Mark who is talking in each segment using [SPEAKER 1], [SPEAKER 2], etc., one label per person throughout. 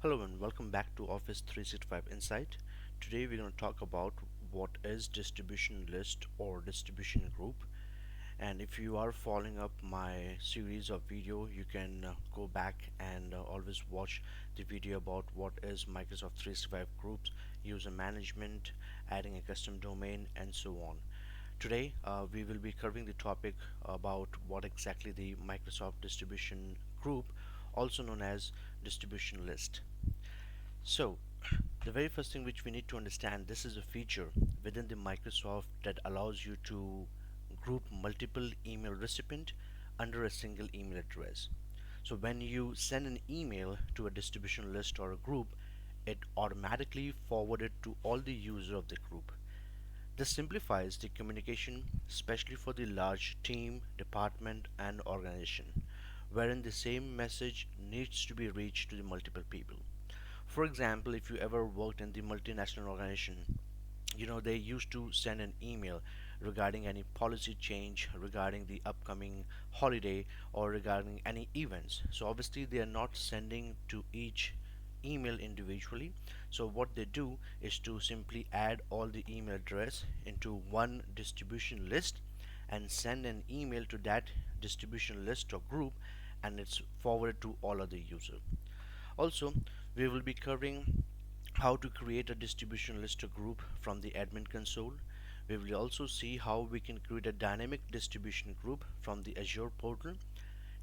[SPEAKER 1] Hello and welcome back to Office 365 Insight. Today we're going to talk about what is distribution list or distribution group. And if you are following up my series of video, you can go back and always watch the video about what is Microsoft 365 groups, user management, adding a custom domain, and so on. Today we will be covering the topic about what exactly the Microsoft distribution group, also known as distribution list. So, the very first thing which we need to understand, this is a feature within the Microsoft that allows you to group multiple email recipient under a single email address. So when you send an email to a distribution list or a group, it automatically forwarded to all the user of the group. This simplifies the communication, especially for the large team, department, and organization, wherein the same message needs to be reached to the multiple people. For example, if you ever worked in the multinational organization, they used to send an email regarding any policy change, regarding the upcoming holiday, or regarding any events. So obviously they are not sending to each email individually. So what they do is to simply add all the email address into one distribution list and send an email to that distribution list or group, and it's forwarded to all other users. Also, we will be covering how to create a distribution list or group from the admin console. We will also see how we can create a dynamic distribution group from the Azure portal.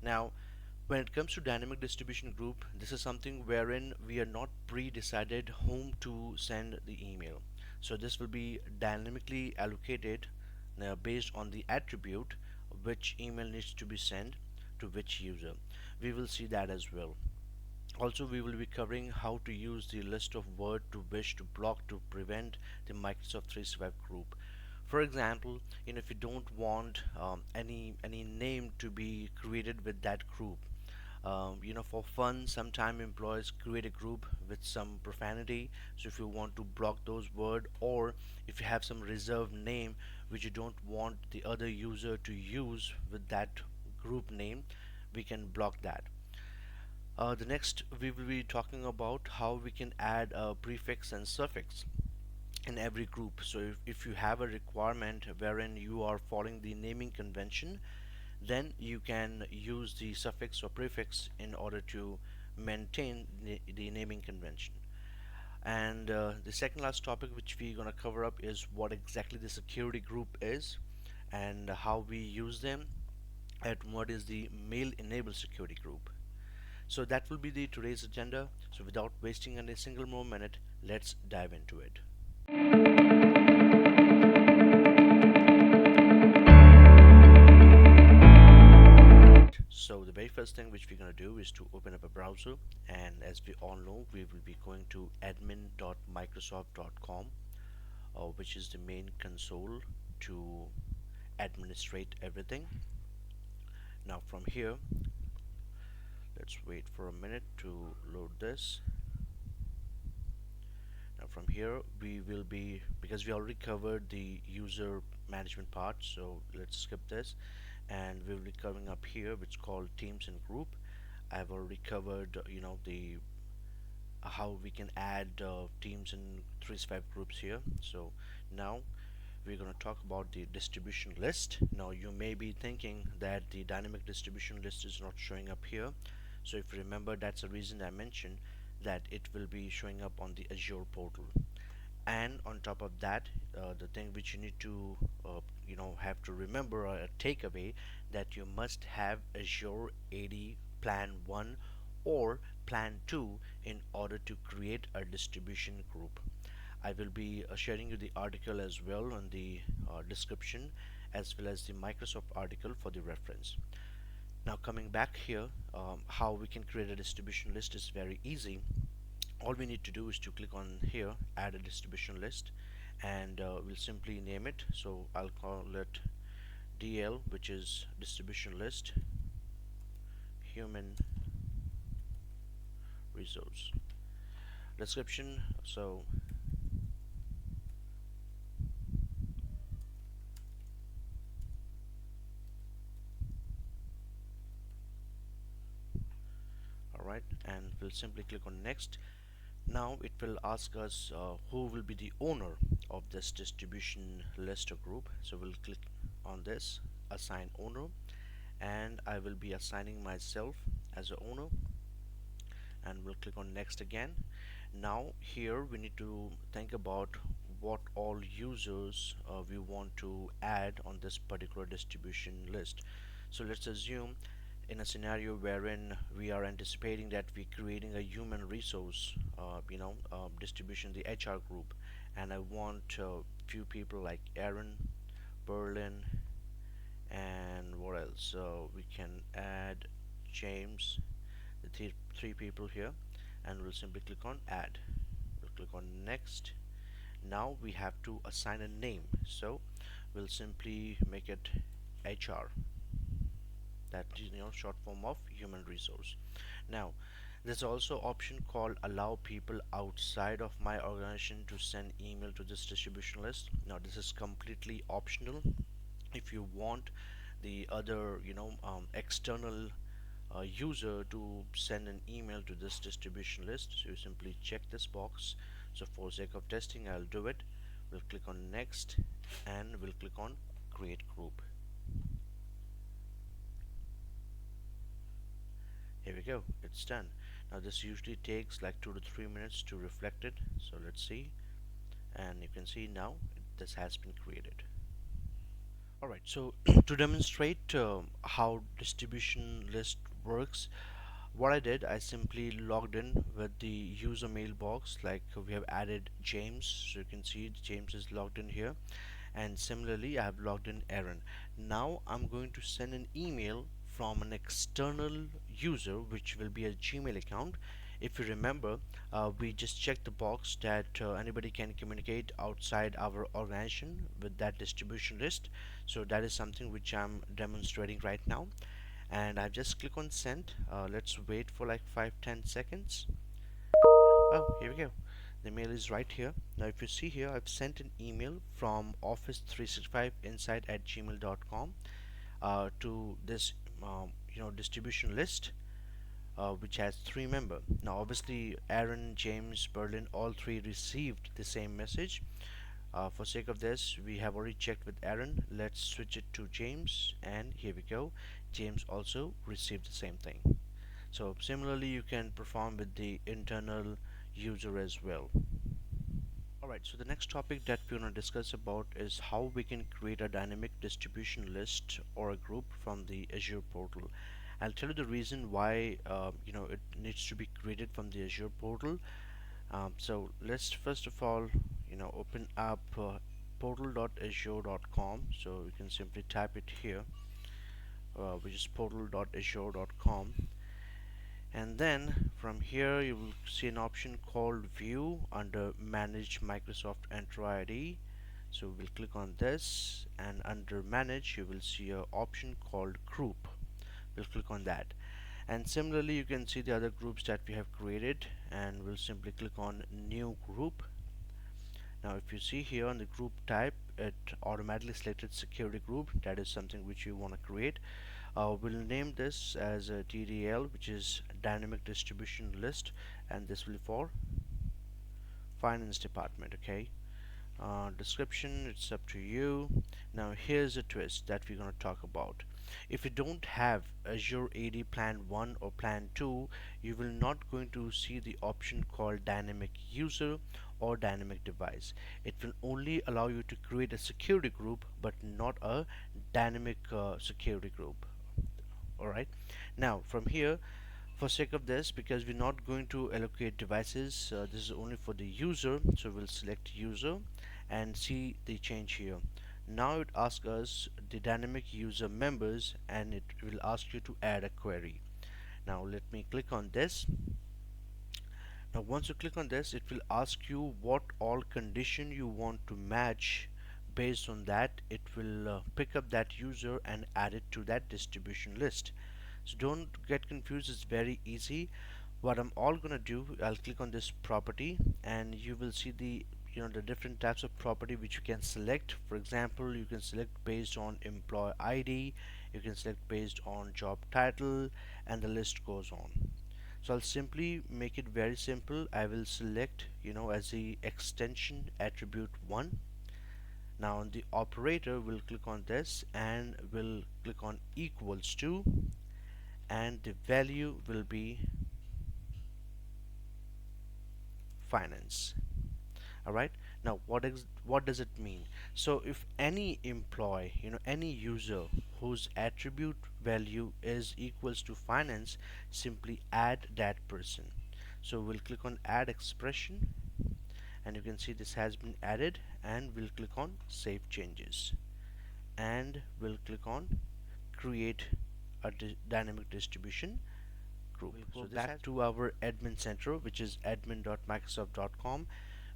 [SPEAKER 1] Now, when it comes to dynamic distribution group, this is something wherein we are not pre-decided whom to send the email. So this will be dynamically allocated based on the attribute which email needs to be sent to which user. We will see that as well. Also, we will be covering how to use the list of word to wish to block to prevent the Microsoft 365 group. For example, if you don't want any name to be created with that group, for fun, sometime employees create a group with some profanity. So if you want to block those words, or if you have some reserved name which you don't want the other user to use with that group name, we can block that. The next, we will be talking about how we can add a prefix and suffix in every group. So if you have a requirement wherein you are following the naming convention, then you can use the suffix or prefix in order to maintain the naming convention. And the second last topic which we're going to cover up is what exactly the security group is and how we use them, and what is the mail enabled security group. So that will be the today's agenda. So without wasting any single more minute, let's dive into it. So the very first thing which we're going to do is to open up a browser, and as we all know, we will be going to admin.microsoft.com, which is the main console to administrate everything. Now from here, let's wait for a minute to load this. Now from here we will be, because we already covered the user management part, so let's skip this, and we'll be covering up here which called teams and group. I've already covered the how we can add teams and 365 groups here. So now we're going to talk about the distribution list. Now you may be thinking that the dynamic distribution list is not showing up here. So if you remember, that's the reason I mentioned that it will be showing up on the Azure portal. And on top of that, the thing which you need to have to remember, or a takeaway, that you must have Azure AD Plan 1 or Plan 2 in order to create a distribution group. I will be sharing you the article as well on the description, as well as the Microsoft article for the reference. Now coming back here, how we can create a distribution list is very easy. All we need to do is to click on here, add a distribution list, and we'll simply name it. So I'll call it DL, which is distribution list human resource. Description, so alright, right, and we'll simply click on next. Now it will ask us who will be the owner of this distribution list or group. So we'll click on this assign owner, and I will be assigning myself as a owner, and we'll click on next again. Now here we need to think about what all users we want to add on this particular distribution list. So let's assume in a scenario wherein we are anticipating that we're creating a human resource distribution, the HR group, and I want few people like Aaron, Berlin, and what else, we can add James, the three people here, and we'll simply click on add. We'll click on next. Now we have to assign a name, so we'll simply make it HR, that is short form of human resource. Now there's also option called allow people outside of my organization to send email to this distribution list. Now this is completely optional. If you want the other external user to send an email to this distribution list, so you simply check this box. So for sake of testing, I'll do it. We'll click on next, and we'll click on create group. Here we go, it's done. Now this usually takes like 2 to 3 minutes to reflect it, so let's see. And you can see now this has been created. Alright, so to demonstrate how distribution list works, what I did, I simply logged in with the user mailbox. Like we have added James, so you can see James is logged in here, and similarly I have logged in Aaron. Now I'm going to send an email from an external user, which will be a Gmail account. If you remember, we just checked the box that anybody can communicate outside our organization with that distribution list. So that is something which I'm demonstrating right now, and I just click on send. Let's wait for like 5-10 seconds. Oh, here we go. The mail is right here. Now if you see here, I've sent an email from office 365 inside at gmail.com to this distribution list, which has 3 members. Now obviously Aaron, James, Berlin, all three received the same message. For sake of this, we have already checked with Aaron. Let's switch it to James, and here we go. James also received the same thing. So similarly you can perform with the internal user as well. Alright, so the next topic that we're going to discuss about is how we can create a dynamic distribution list or a group from the Azure portal. I'll tell you the reason why it needs to be created from the Azure portal. So let's first of all open up portal.azure.com. So you can simply type it here, which is portal.azure.com, and then from here you will see an option called view under manage Microsoft Enter ID. So we'll click on this, and under manage you will see an option called group. We'll click on that, and similarly you can see the other groups that we have created, and we'll simply click on new group. Now if you see here on the group type, it automatically selected security group. That is something which you want to create. We'll name this as a DDL, which is dynamic distribution list, and this will be for finance department. Okay, description, it's up to you. Now here's a twist that we're going to talk about. If you don't have Azure AD Plan 1 or Plan 2, you will not going to see the option called dynamic user or dynamic device. It will only allow you to create a security group, but not a dynamic security group. Alright, now from here, for sake of this, because we're not going to allocate devices, this is only for the user, so we'll select user and see the change here. Now it asks us the dynamic user members, and it will ask you to add a query. Now let me click on this. Now once you click on this, it will ask you what all condition you want to match. Based on that, it will pick up that user and add it to that distribution list. So don't get confused, it's very easy. What I'm all gonna do, I'll click on this property, and you will see the the different types of property which you can select. For example, you can select based on employee ID, you can select based on job title, and the list goes on. So I'll simply make it very simple. I will select, as the extension attribute 1. Now on the operator, we'll click on this and we'll click on equals to, and the value will be finance. All right. Now what does it mean? So if any employee, any user whose attribute value is equals to finance, simply add that person. So we'll click on add expression, and you can see this has been added, and we'll click on save changes, and we'll click on create a dynamic distribution group. We'll go back to our admin center, which is admin.microsoft.com.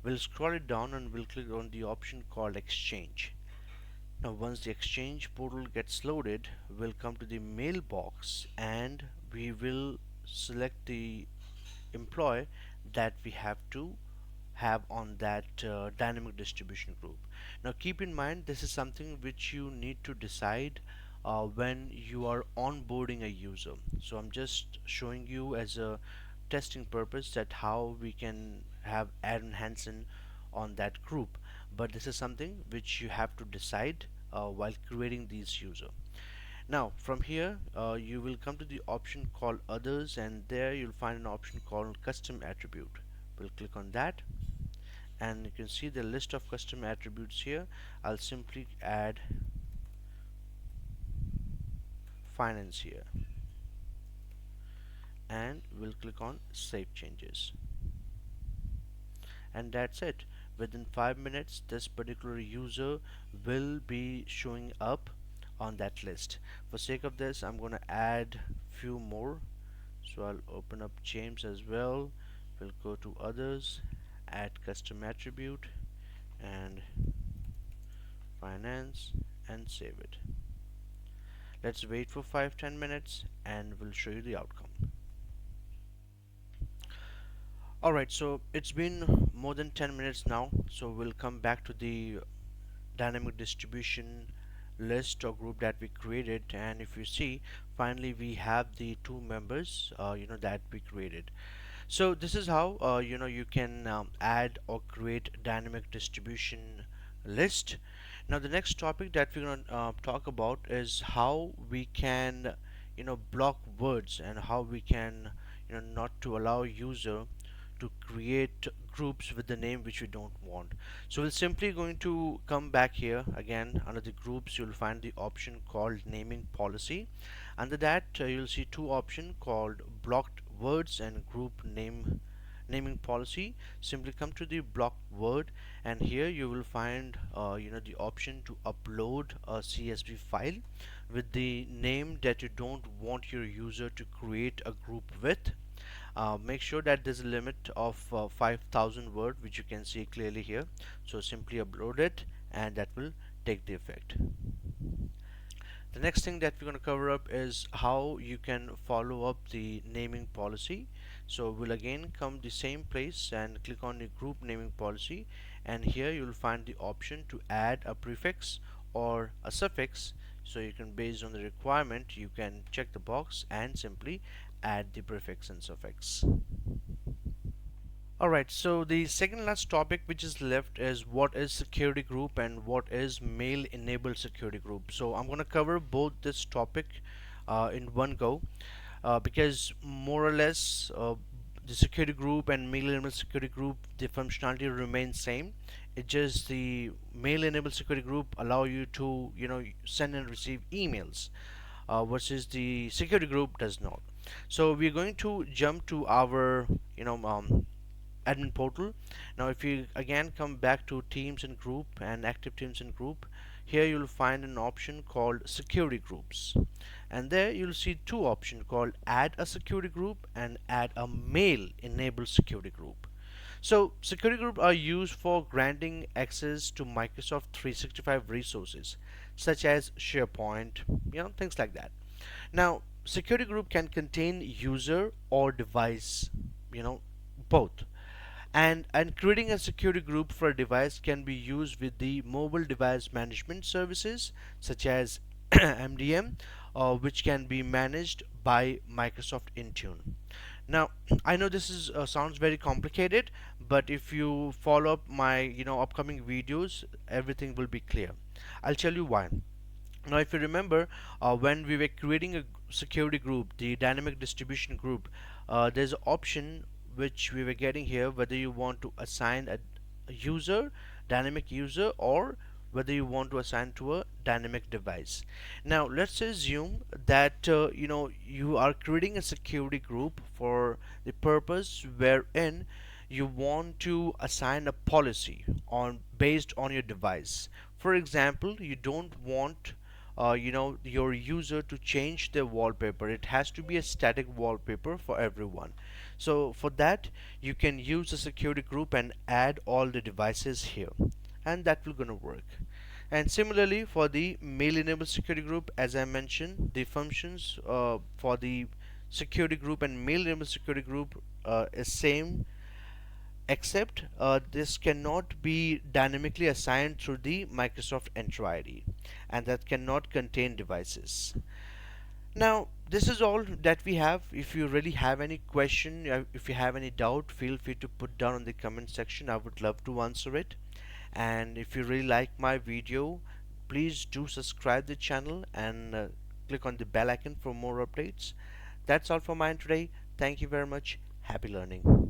[SPEAKER 1] We'll scroll it down and we'll click on the option called exchange. Now once the exchange portal gets loaded, we'll come to the mailbox and we will select the employee that we have to have on that dynamic distribution group. Now keep in mind, this is something which you need to decide when you are onboarding a user. So I'm just showing you as a testing purpose that how we can have Aaron Hansen on that group, but this is something which you have to decide while creating these user. Now from here you will come to the option called others, and there you'll find an option called custom attribute. We'll click on that, and you can see the list of custom attributes here. I'll simply add finance here, and we'll click on save changes, and that's it. Within 5 minutes this particular user will be showing up on that list. For sake of this, I'm going to add few more, so I'll open up James as well. We'll go to others, add custom attribute and finance, and save it. Let's wait for 5-10 minutes and we'll show you the outcome. Alright, so it's been more than 10 minutes now, so we'll come back to the dynamic distribution list or group that we created, and if you see, finally we have the two members that we created. So this is how you can add or create dynamic distribution list. Now the next topic that we're going to talk about is how we can block words, and how we can not to allow user to create groups with the name which we don't want. So we're simply going to come back here again. Under the groups, you'll find the option called naming policy. Under that you'll see two options called blocked words and group naming policy. Simply come to the blocked word, and here you will find the option to upload a CSV file with the name that you don't want your user to create a group with. Make sure that there's a limit of 5,000 word, which you can see clearly here. So simply upload it, and that will take the effect. The next thing that we're going to cover up is how you can follow up the naming policy. So we'll again come the same place and click on the group naming policy, and here you'll find the option to add a prefix or a suffix. So you can, based on the requirement, you can check the box and simply add the prefix and suffix. Alright, so the second last topic which is left is what is security group and what is mail enabled security group. So I'm going to cover both this topic in one go, because more or less the security group and mail enabled security group, the functionality remains same. It just the mail enabled security group allow you to send and receive emails, versus the security group does not. So we're going to jump to our admin portal. Now if you again come back to teams and group and active teams and group, here you'll find an option called security groups, and there you'll see two options called add a security group and add a mail enabled security group. So security groups are used for granting access to Microsoft 365 resources such as SharePoint, things like that. Now security group can contain user or device, both. And creating a security group for a device can be used with the mobile device management services such as MDM, which can be managed by Microsoft Intune. Now, I know this is sounds very complicated, but if you follow up my upcoming videos, everything will be clear. I'll tell you why. Now, if you remember, when we were creating a security group, the dynamic distribution group, there's an option which we were getting here whether you want to assign a user, dynamic user, or whether you want to assign to a dynamic device. Now, let's assume that you are creating a security group for the purpose wherein you want to assign a policy on based on your device. For example, you don't want your user to change their wallpaper. It has to be a static wallpaper for everyone. So for that, you can use a security group and add all the devices here, and that will gonna work. And similarly for the mail enabled security group, as I mentioned, the functions for the security group and mail enabled security group is same, except this cannot be dynamically assigned through the Microsoft Entra ID, and that cannot contain devices. Now, this is all that we have. If you really have any question, if you have any doubt, feel free to put down in the comment section. I would love to answer it. And if you really like my video, please do subscribe the channel and click on the bell icon for more updates. That's all for mine today. Thank you very much. Happy learning.